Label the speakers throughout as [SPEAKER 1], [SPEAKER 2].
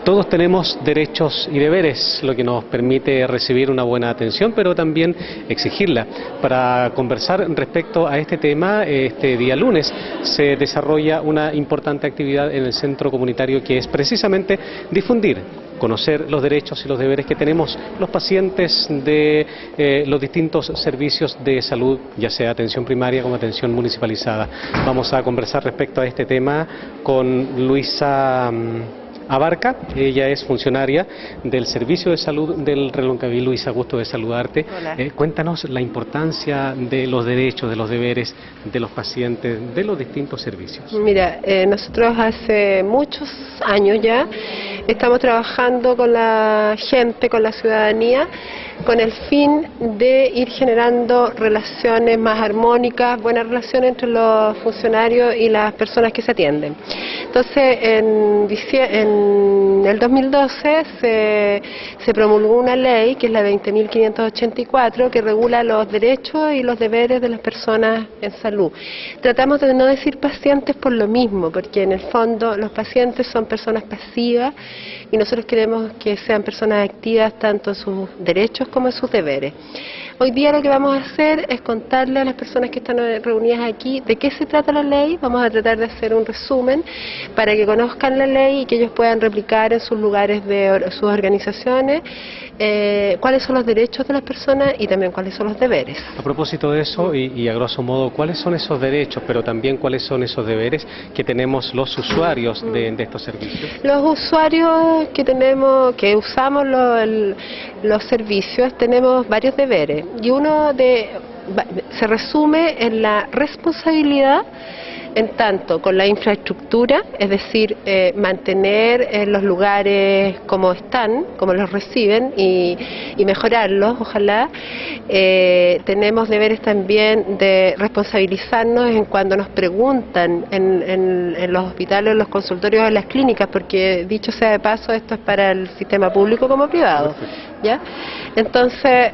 [SPEAKER 1] Todos tenemos derechos y deberes, lo que nos permite recibir una buena atención, pero también exigirla. Para conversar respecto a este tema, este día lunes se desarrolla una importante actividad en el centro comunitario que es precisamente difundir, conocer los derechos y los deberes que tenemos los pacientes de los distintos servicios de salud, ya sea atención primaria como atención municipalizada. Vamos a conversar respecto a este tema con Luisa Abarca. Ella es funcionaria del Servicio de Salud del Reloncaví. Luisa, gusto de saludarte.
[SPEAKER 2] Hola.
[SPEAKER 1] Cuéntanos la importancia de los derechos, de los deberes de los pacientes de los distintos servicios.
[SPEAKER 2] Mira, nosotros hace muchos años ya estamos trabajando con la gente, con la ciudadanía, con el fin de ir generando relaciones más armónicas, buenas relaciones entre los funcionarios y las personas que se atienden. Entonces, en el 2012 se promulgó una ley, que es la 20.584, que regula los derechos y los deberes de las personas en salud. Tratamos de no decir pacientes por lo mismo, porque en el fondo los pacientes son personas pasivas y nosotros queremos que sean personas activas tanto en sus derechos como en sus deberes. Hoy día lo que vamos a hacer es contarle a las personas que están reunidas aquí de qué se trata la ley. Vamos a tratar de hacer un resumen para que conozcan la ley y que ellos puedan replicar en sus lugares de sus organizaciones cuáles son los derechos de las personas y también cuáles son los deberes.
[SPEAKER 1] A propósito de eso y a grosso modo, ¿cuáles son esos derechos, pero también cuáles son esos deberes que tenemos los usuarios de estos servicios?
[SPEAKER 2] Los usuarios que usamos los servicios tenemos varios deberes y se resume en la responsabilidad en tanto con la infraestructura, es decir, mantener los lugares como están, como los reciben y mejorarlos, ojalá. Tenemos deberes también de responsabilizarnos en cuando nos preguntan en los hospitales, en los consultorios, en las clínicas, porque dicho sea de paso, esto es para el sistema público como privado, ¿ya? Entonces,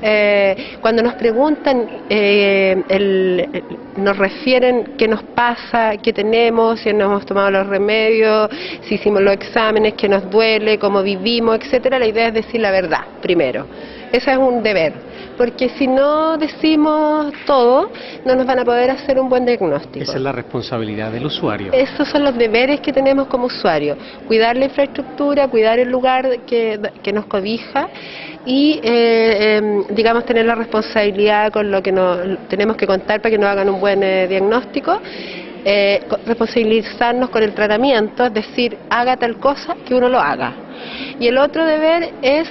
[SPEAKER 2] cuando nos preguntan, nos refieren qué nos pasa, qué tenemos, si nos hemos tomado los remedios, si hicimos los exámenes, qué nos duele, cómo vivimos, etcétera. La idea es decir la verdad primero. Ese es un deber, porque si no decimos todo, no nos van a poder hacer un buen diagnóstico.
[SPEAKER 1] Esa es la responsabilidad del usuario.
[SPEAKER 2] Esos son los deberes que tenemos como usuarios: cuidar la infraestructura, cuidar el lugar que nos cobija y, digamos, tener la responsabilidad con lo que tenemos que contar para que nos hagan un buen diagnóstico. Responsabilizarnos con el tratamiento, es decir, haga tal cosa, que uno lo haga. Y el otro deber es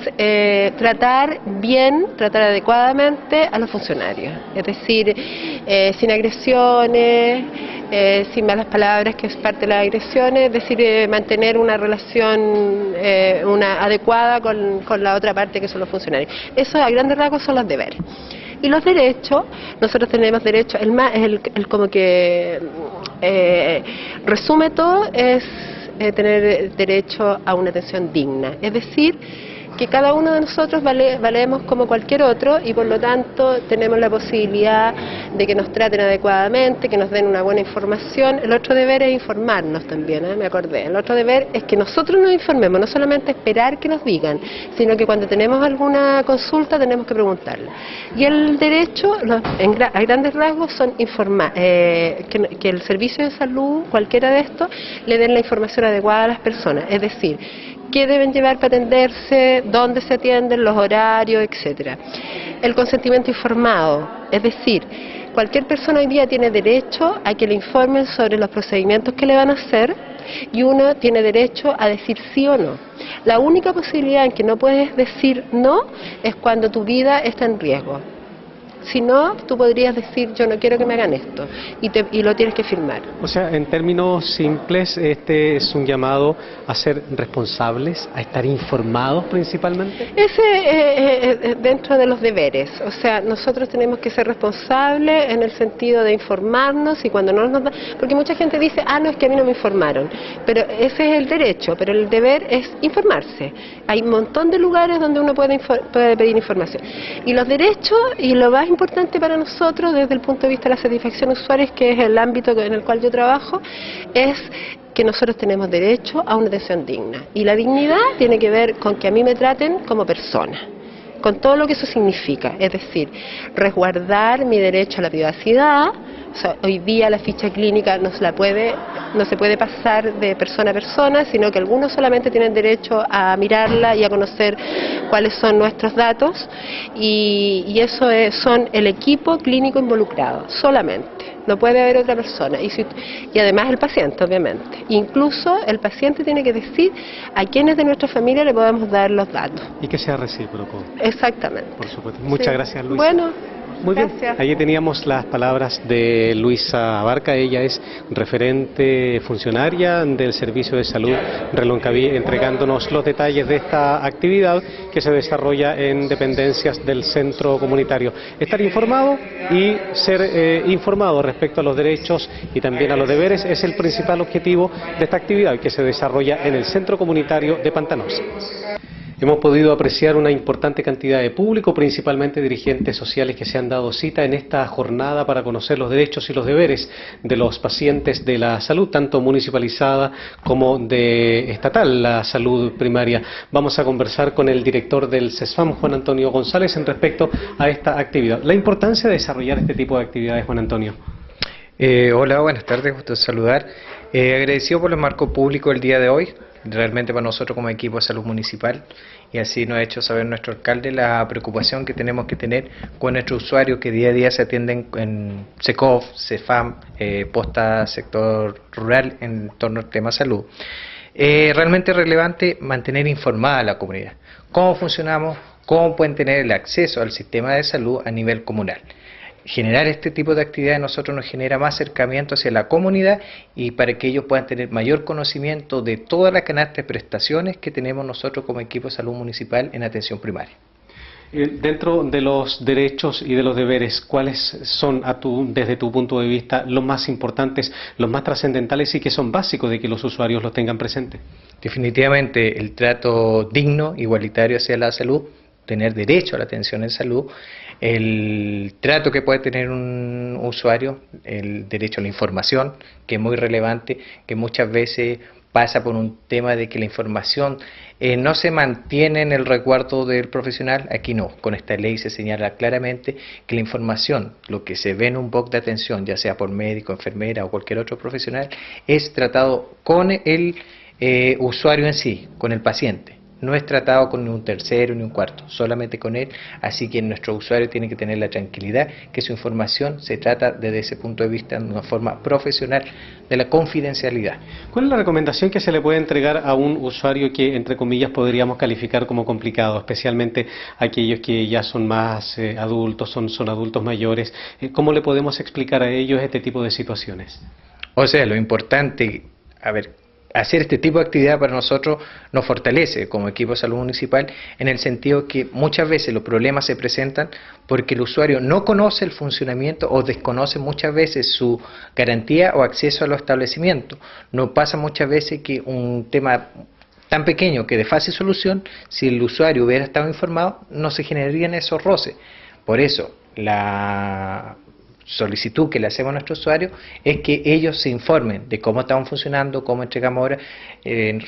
[SPEAKER 2] tratar adecuadamente a los funcionarios, es decir, sin agresiones, sin malas palabras, que es parte de las agresiones, es decir, mantener una relación adecuada con la otra parte, que son los funcionarios. Eso a grandes rasgos son los deberes. Y los derechos, nosotros tenemos derechos, el como que resume todo, es tener derecho a una atención digna, es decir, que cada uno de nosotros valemos como cualquier otro y por lo tanto tenemos la posibilidad de que nos traten adecuadamente, que nos den una buena información. El otro deber es informarnos también, me acordé. El otro deber es que nosotros nos informemos, no solamente esperar que nos digan, sino que cuando tenemos alguna consulta tenemos que preguntarla. Y el derecho, a grandes rasgos, son informar, que el servicio de salud, cualquiera de estos, le den la información adecuada a las personas, es decir, qué deben llevar para atenderse, dónde se atienden, los horarios, etcétera. El consentimiento informado, es decir, cualquier persona hoy día tiene derecho a que le informen sobre los procedimientos que le van a hacer y uno tiene derecho a decir sí o no. La única posibilidad en que no puedes decir no es cuando tu vida está en riesgo. Si no, tú podrías decir, yo no quiero que me hagan esto, y lo tienes que firmar. O
[SPEAKER 1] sea, en términos simples, este es un llamado a ser responsables, a estar informados principalmente.
[SPEAKER 2] Ese dentro de los deberes, o sea, nosotros tenemos que ser responsables en el sentido de informarnos, y cuando no nos da, porque mucha gente dice, no, es que a mí no me informaron, pero ese es el derecho, pero el deber es informarse. Hay un montón de lugares donde uno puede pedir información. Y los derechos, y lo más importante para nosotros desde el punto de vista de la satisfacción de usuarios, que es el ámbito en el cual yo trabajo, es que nosotros tenemos derecho a una atención digna. Y la dignidad tiene que ver con que a mí me traten como persona, con todo lo que eso significa, es decir, resguardar mi derecho a la privacidad. O sea, hoy día la ficha clínica no se puede pasar de persona a persona, sino que algunos solamente tienen derecho a mirarla y a conocer cuáles son nuestros datos, y eso son el equipo clínico involucrado, solamente. No puede haber otra persona, y además el paciente, obviamente. Incluso el paciente tiene que decir a quiénes de nuestra familia le podemos dar los datos.
[SPEAKER 1] Y que sea recíproco.
[SPEAKER 2] Exactamente.
[SPEAKER 1] Por supuesto. Muchas gracias, Luisa.
[SPEAKER 2] Bueno.
[SPEAKER 1] Muy bien,
[SPEAKER 2] Gracias.
[SPEAKER 1] allí teníamos las palabras de Luisa Abarca. Ella es referente funcionaria del Servicio de Salud Reloncaví, entregándonos los detalles de esta actividad que se desarrolla en dependencias del centro comunitario. Estar informado y ser informado respecto a los derechos y también a los deberes es el principal objetivo de esta actividad que se desarrolla en el centro comunitario de Pantanosa. Hemos podido apreciar una importante cantidad de público, principalmente dirigentes sociales que se han dado cita en esta jornada para conocer los derechos y los deberes de los pacientes de la salud, tanto municipalizada como de estatal, la salud primaria. Vamos a conversar con el director del CESFAM, Juan Antonio González, en respecto a esta actividad. La importancia de desarrollar este tipo de actividades, Juan Antonio.
[SPEAKER 3] Hola, buenas tardes, gusto saludar. Agradecido por el marco público el día de hoy, realmente para nosotros como equipo de salud municipal, y así nos ha hecho saber nuestro alcalde la preocupación que tenemos que tener con nuestros usuarios que día a día se atienden en SECOF, CEFAM, posta sector rural en torno al tema salud. Realmente es relevante mantener informada a la comunidad, cómo funcionamos, cómo pueden tener el acceso al sistema de salud a nivel comunal. Generar este tipo de actividades a nosotros nos genera más acercamiento hacia la comunidad y para que ellos puedan tener mayor conocimiento de toda la canasta de prestaciones que tenemos nosotros como equipo de salud municipal en atención primaria.
[SPEAKER 1] Dentro de los derechos y de los deberes, ¿cuáles son desde tu punto de vista los más importantes, los más trascendentales y que son básicos de que los usuarios los tengan presentes?
[SPEAKER 3] Definitivamente el trato digno, igualitario hacia la salud, tener derecho a la atención en salud, el trato que puede tener un usuario, el derecho a la información, que es muy relevante, que muchas veces pasa por un tema de que la información no se mantiene en el resguardo del profesional. Aquí no, con esta ley se señala claramente que la información, lo que se ve en un box de atención, ya sea por médico, enfermera o cualquier otro profesional, es tratado con el usuario en sí, con el paciente. No es tratado con ni un tercero ni un cuarto, solamente con él, así que nuestro usuario tiene que tener la tranquilidad que su información se trata desde ese punto de vista de una forma profesional de la confidencialidad.
[SPEAKER 1] ¿Cuál es la recomendación que se le puede entregar a un usuario que, entre comillas, podríamos calificar como complicado, especialmente aquellos que ya son más adultos, son adultos mayores? ¿Cómo le podemos explicar a ellos este tipo de situaciones?
[SPEAKER 3] O sea, lo importante, hacer este tipo de actividad para nosotros nos fortalece como equipo de salud municipal en el sentido que muchas veces los problemas se presentan porque el usuario no conoce el funcionamiento o desconoce muchas veces su garantía o acceso a los establecimientos. Nos pasa muchas veces que un tema tan pequeño que de fácil solución, si el usuario hubiera estado informado, no se generarían esos roces. Por eso, la solicitud que le hacemos a nuestros usuarios es que ellos se informen de cómo estamos funcionando, cómo entregamos ahora.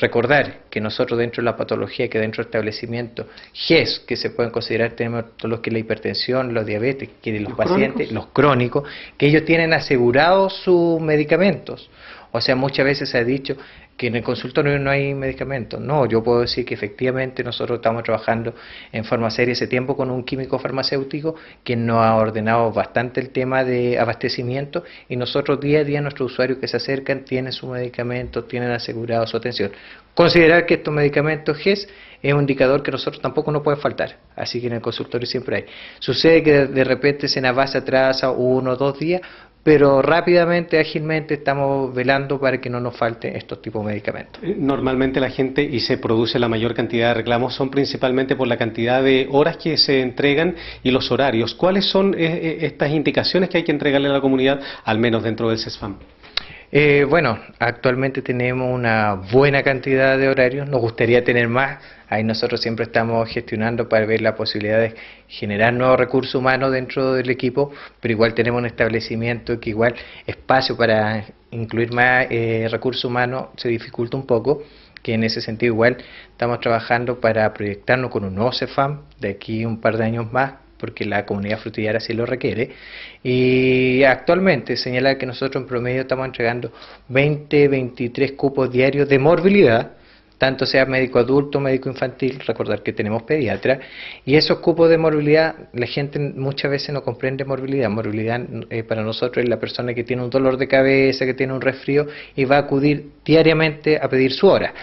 [SPEAKER 3] Recordar que nosotros dentro de la patología, que dentro del establecimiento GES, que se pueden considerar, tenemos todo lo que es la hipertensión, los diabetes, que los pacientes, los crónicos, que ellos tienen asegurados sus medicamentos. O sea, muchas veces se ha dicho que en el consultorio no hay medicamentos. No, yo puedo decir que efectivamente nosotros estamos trabajando en forma seria ese tiempo con un químico farmacéutico que nos ha ordenado bastante el tema de abastecimiento y nosotros día a día nuestros usuarios que se acercan tienen su medicamento, tienen asegurado su atención. Considerar que estos medicamentos GES es un indicador que nosotros tampoco no puede faltar, así que en el consultorio siempre hay. Sucede que de repente se nos va, se atrasa 1 o 2 días, pero rápidamente, ágilmente estamos velando para que no nos falte estos tipos de medicamentos.
[SPEAKER 1] Normalmente la gente, y se produce la mayor cantidad de reclamos, son principalmente por la cantidad de horas que se entregan y los horarios. ¿Cuáles son estas indicaciones que hay que entregarle a la comunidad, al menos dentro del CESFAM?
[SPEAKER 3] Bueno, actualmente tenemos una buena cantidad de horarios, nos gustaría tener más, ahí nosotros siempre estamos gestionando para ver la posibilidad de generar nuevos recursos humanos dentro del equipo, pero igual tenemos un establecimiento que igual espacio para incluir más recursos humanos se dificulta un poco, que en ese sentido igual estamos trabajando para proyectarnos con un nuevo CEFAM de aquí un par de años más, porque la comunidad frutillera así lo requiere, y actualmente señala que nosotros en promedio estamos entregando 23 cupos diarios de morbilidad, tanto sea médico adulto, médico infantil, recordar que tenemos pediatra, y esos cupos de morbilidad, la gente muchas veces no comprende morbilidad. Morbilidad para nosotros es la persona que tiene un dolor de cabeza, que tiene un resfrío y va a acudir diariamente a pedir su hora.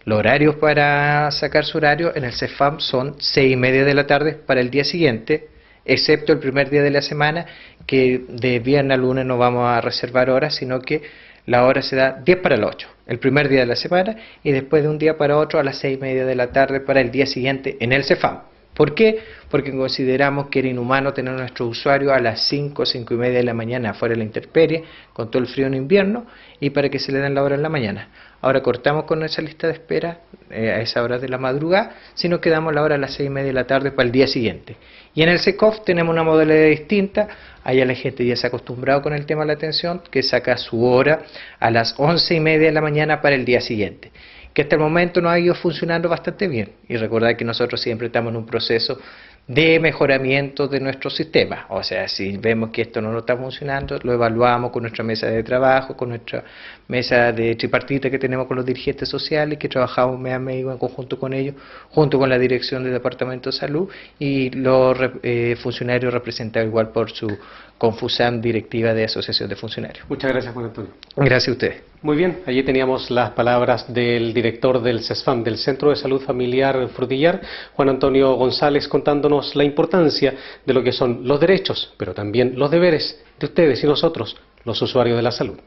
[SPEAKER 3] Los horarios para sacar su horario en el CEFAM son 6:30 de la tarde para el día siguiente, excepto el primer día de la semana, que de viernes a lunes no vamos a reservar horas, sino que la hora se da 10 para las 8, el primer día de la semana, y después de un día para otro a las 6:30 de la tarde para el día siguiente en el CEFAM. ¿Por qué? Porque consideramos que era inhumano tener a nuestros usuarios a las 5:30 de la mañana afuera de la intemperie, con todo el frío en invierno, y para que se le den la hora en la mañana. Ahora cortamos con esa lista de espera a esa hora de la madrugada, si nos quedamos la hora a las 6:30 de la tarde para el día siguiente. Y en el SECOF tenemos una modalidad distinta, allá la gente ya se ha acostumbrado con el tema de la atención, que saca su hora a las 11:30 de la mañana para el día siguiente, que hasta el momento nos ha ido funcionando bastante bien. Y recordad que nosotros siempre estamos en un proceso de mejoramiento de nuestro sistema. O sea, si vemos que esto no nos está funcionando, lo evaluamos con nuestra mesa de trabajo, con nuestra mesa de tripartita que tenemos con los dirigentes sociales, que trabajamos mes a mes en conjunto con ellos, junto con la dirección del Departamento de Salud y los funcionarios representados igual por su Confusam, directiva de Asociación de Funcionarios.
[SPEAKER 1] Muchas gracias, Juan Antonio.
[SPEAKER 3] Gracias a ustedes.
[SPEAKER 1] Muy bien, allí teníamos las palabras del director del CESFAM, del Centro de Salud Familiar Frutillar, Juan Antonio González, contándonos la importancia de lo que son los derechos, pero también los deberes de ustedes y nosotros, los usuarios de la salud.